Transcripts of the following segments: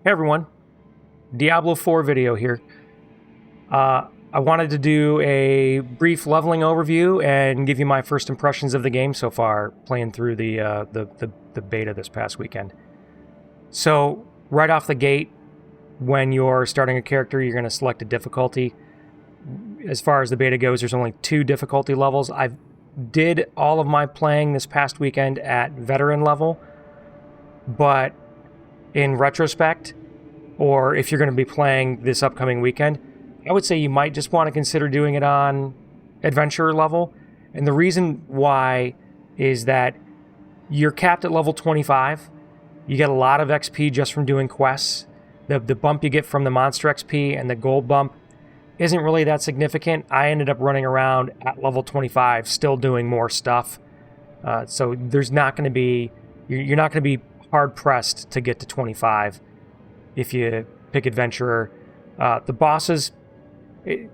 Hey everyone, Diablo 4 video here. I wanted to do a brief leveling overview and give you my first impressions of the game so far, playing through the beta this past weekend. So, right off the gate, when you're starting a character, you're going to select a difficulty. As far as the beta goes, there's only 2 difficulty levels. I did all of my playing this past weekend at veteran level, but in retrospect, or if you're going to be playing this upcoming weekend, I would say you might just want to consider doing it on adventurer level. And the reason why is that you're capped at level 25. You get a lot of XP just from doing quests. The bump you get from the monster XP and the gold bump isn't really that significant. I ended up running around at level 25, still doing more stuff. So there's not going to be, you're not going to be hard pressed to get to 25 if you pick adventurer. The bosses, they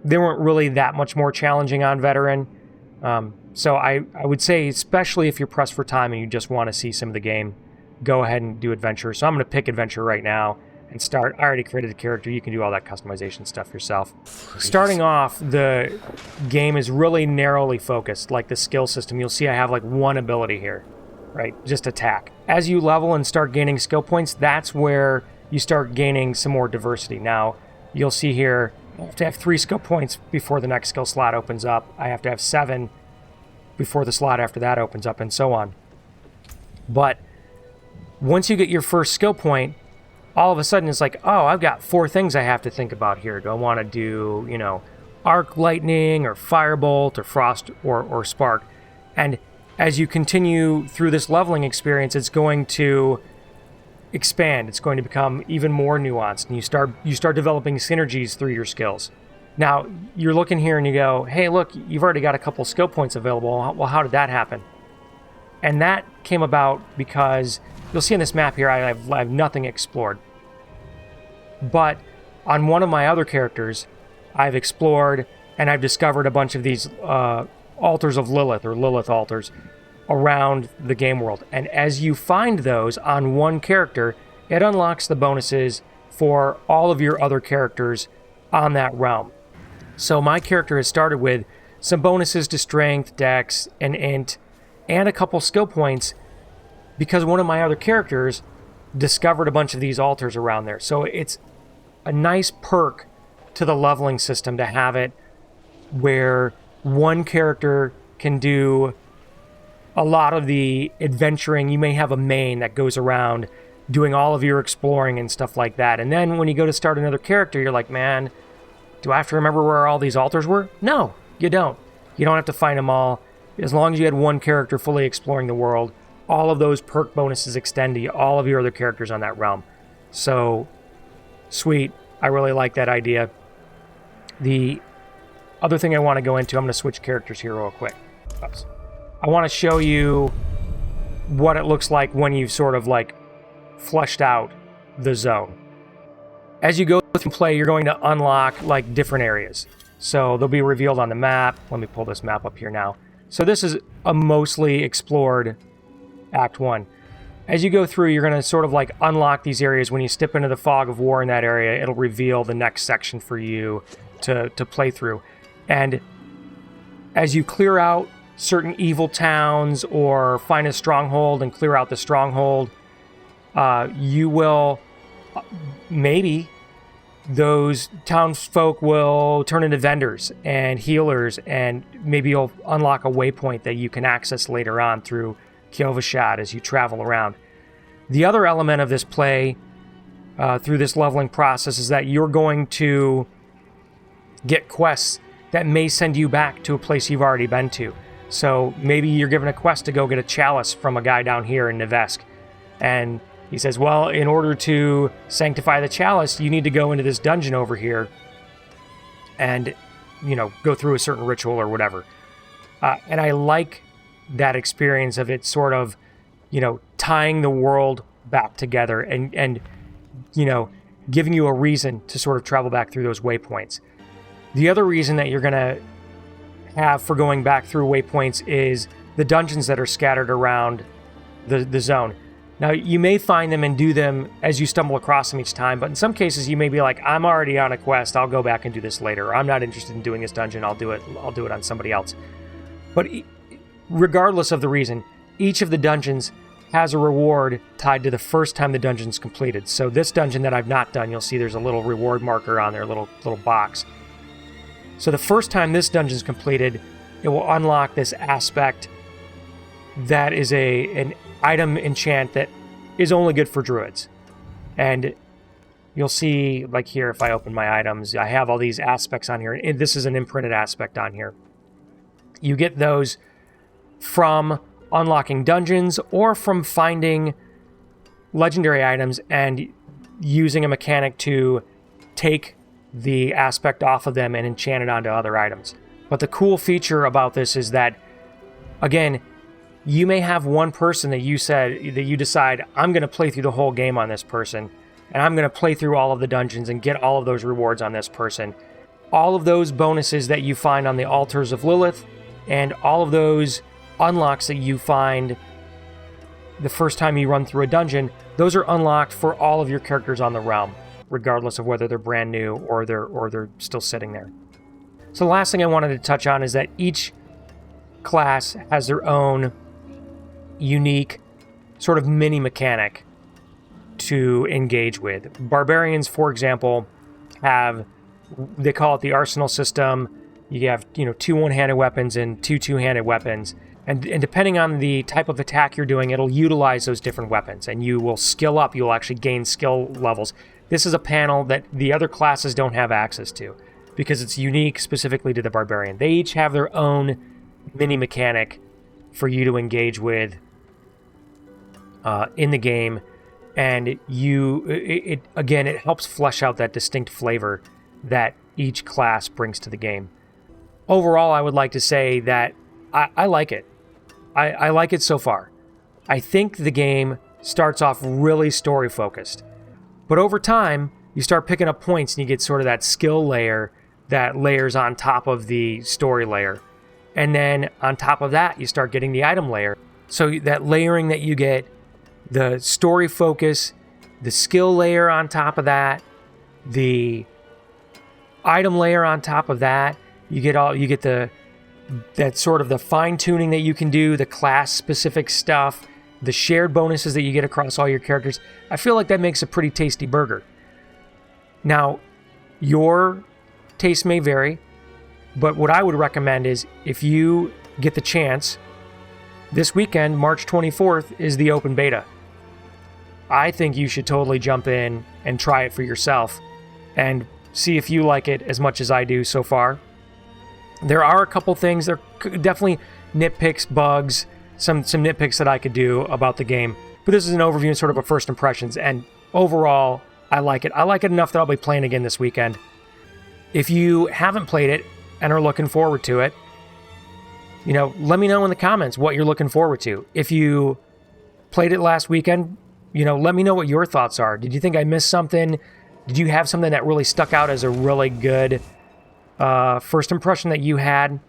weren't really that much more challenging on veteran. So I would say, especially if you're pressed for time and you just want to see some of the game, go ahead and do adventure. So I'm going to pick adventure right now and start. I already created a character. You can do all that customization stuff yourself. Starting off, the game is really narrowly focused, like the skill system. You'll see I have like one ability here, right? Just attack. As you level and start gaining skill points, that's where you start gaining some more diversity. Now, you'll see here, I have to have 3 skill points before the next skill slot opens up. I have to have 7 before the slot after that opens up, and so on. But once you get your first skill point, all of a sudden it's like, oh, I've got 4 things I have to think about here. Do I want to do, arc lightning or firebolt or frost or spark? And as you continue through this leveling experience, it's going to expand. It's going to become even more nuanced, and you start developing synergies through your skills. Now, you're looking here and you go, hey, look, you've already got a couple skill points available. Well, how did that happen? And that came about because you'll see in this map here, I have nothing explored. But on one of my other characters, I've explored and I've discovered a bunch of these altars of Lilith, or Lilith altars, around the game world. And as you find those on one character, it unlocks the bonuses for all of your other characters on that realm. So my character has started with some bonuses to strength, dex, and int, and a couple skill points because one of my other characters discovered a bunch of these altars around there. So it's a nice perk to the leveling system to have it where one character can do a lot of the adventuring. You may have a main that goes around doing all of your exploring and stuff like that. And then when you go to start another character, you're like, man, do I have to remember where all these altars were? No, you don't. You don't have to find them all. As long as you had one character fully exploring the world, all of those perk bonuses extend to all of your other characters on that realm. So, sweet. I really like that idea. The other thing I want to go into, I'm going to switch characters here real quick. Oops. I want to show you what it looks like when you've sort of like fleshed out the zone. As you go through play, you're going to unlock like different areas. So they'll be revealed on the map. Let me pull this map up here now. So this is a mostly explored Act 1. As you go through, you're going to sort of like unlock these areas. When you step into the fog of war in that area, it'll reveal the next section for you to play through. And as you clear out certain evil towns or find a stronghold and clear out the stronghold, you will, maybe those townsfolk will turn into vendors and healers, and maybe you'll unlock a waypoint that you can access later on through Kyovashad as you travel around. The other element of this play through this leveling process is that you're going to get quests that may send you back to a place you've already been to. So maybe you're given a quest to go get a chalice from a guy down here in Nevesk. And he says, well, in order to sanctify the chalice, you need to go into this dungeon over here and, go through a certain ritual or whatever. And I like that experience of it sort of, tying the world back together and giving you a reason to sort of travel back through those waypoints. The other reason that you're going to have for going back through waypoints is the dungeons that are scattered around the zone. Now, you may find them and do them as you stumble across them each time, but in some cases you may be like, I'm already on a quest, I'll go back and do this later. Or, I'm not interested in doing this dungeon, I'll do it on somebody else. But regardless of the reason, each of the dungeons has a reward tied to the first time the dungeon's completed. So this dungeon that I've not done, you'll see there's a little reward marker on there, a little box. So the first time this dungeon's completed, it will unlock this aspect that is an item enchant that is only good for druids. And you'll see, like here, if I open my items, I have all these aspects on here, and this is an imprinted aspect on here. You get those from unlocking dungeons or from finding legendary items and using a mechanic to take the aspect off of them and enchant it onto other items. But the cool feature about this is that, again, you may have one person that you decide, I'm going to play through the whole game on this person, and I'm going to play through all of the dungeons and get all of those rewards on this person. All of those bonuses that you find on the Altars of Lilith and all of those unlocks that you find the first time you run through a dungeon, those are unlocked for all of your characters on the realm, regardless of whether they're brand new or they're still sitting there. So the last thing I wanted to touch on is that each class has their own unique sort of mini mechanic to engage with. Barbarians, for example, they call it the arsenal system. You have, 2 one-handed weapons and 2 two-handed weapons. And depending on the type of attack you're doing, it'll utilize those different weapons. And you will skill up. You'll actually gain skill levels. This is a panel that the other classes don't have access to because it's unique specifically to the barbarian. They each have their own mini mechanic for you to engage with in the game. And it helps flesh out that distinct flavor that each class brings to the game. Overall, I would like to say that I like it. I like it so far. I think the game starts off really story-focused. But over time, you start picking up points and you get sort of that skill layer that layers on top of the story layer. And then on top of that, you start getting the item layer. So that layering that you get, the story focus, the skill layer on top of that, the item layer on top of that, you get that sort of the fine-tuning that you can do, the class-specific stuff, the shared bonuses that you get across all your characters. I feel like that makes a pretty tasty burger. Now, your taste may vary, but what I would recommend is if you get the chance, this weekend, March 24th, is the open beta. I think you should totally jump in and try it for yourself and see if you like it as much as I do so far. There are a couple things, there are definitely nitpicks, bugs, some nitpicks that I could do about the game. But this is an overview and sort of a first impressions. And overall, I like it. I like it enough that I'll be playing again this weekend. If you haven't played it and are looking forward to it, let me know in the comments what you're looking forward to. If you played it last weekend, let me know what your thoughts are. Did you think I missed something? Did you have something that really stuck out as a really good first impression that you had?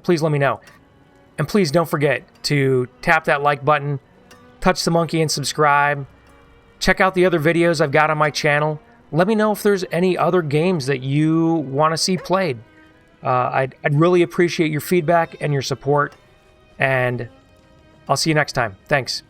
Please let me know. And please don't forget to tap that like button, touch the monkey and subscribe. Check out the other videos I've got on my channel. Let me know if there's any other games that you want to see played. I'd really appreciate your feedback and your support. And I'll see you next time. Thanks.